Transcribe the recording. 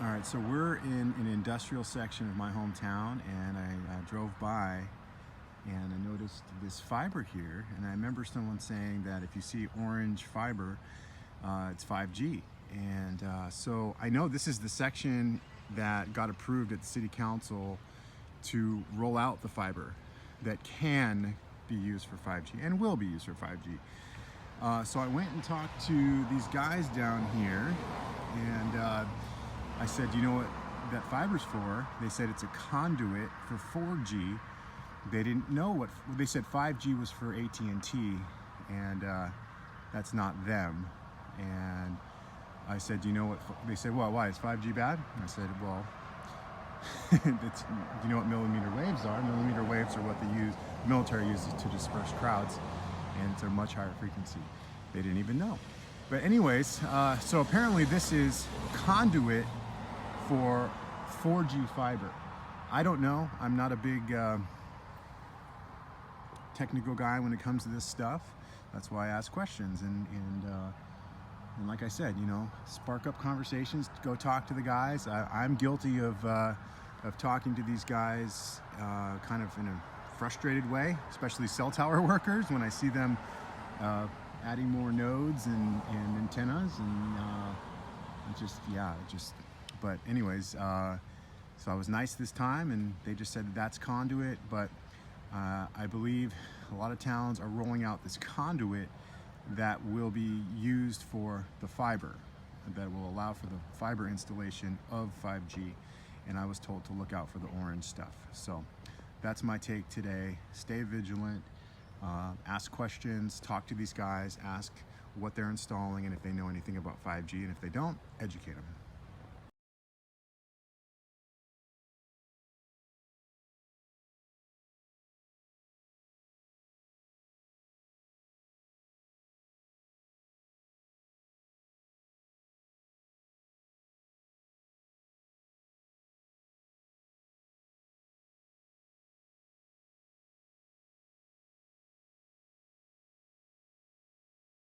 All right, so we're in an industrial section of my hometown, and I drove by and I noticed this fiber here, and I remember someone saying that if you see orange fiber, it's 5G. And so I know this is the section that got approved at the city council to roll out the fiber that can be used for 5G and will be used for 5G. So I went and talked to these guys down here, and I said, "Do you know what that fiber's for?" They said it's a conduit for 4G. They didn't know what, they said 5G was for AT&T, and that's not them. And I said, "Do you know what," they said, "Well, why, is 5G bad?" And I said, "Well, do you know what millimeter waves are? Millimeter waves are what the military uses to disperse crowds, and it's a much higher frequency." They didn't even know. But anyways, so apparently this is conduit for 4G fiber. I don't know. I'm not a big technical guy when it comes to this stuff. That's why I ask questions, and like I said, you know, spark up conversations. Go talk to the guys. I'm guilty of talking to these guys kind of in a frustrated way, especially cell tower workers, when I see them adding more nodes and antennas, and but anyways, so I was nice this time, and they just said that's conduit, but I believe a lot of towns are rolling out this conduit that will be used for the fiber, that will allow for the fiber installation of 5G, and I was told to look out for the orange stuff. So that's my take today. Stay vigilant, ask questions, talk to these guys, ask what they're installing and if they know anything about 5G, and if they don't, educate them.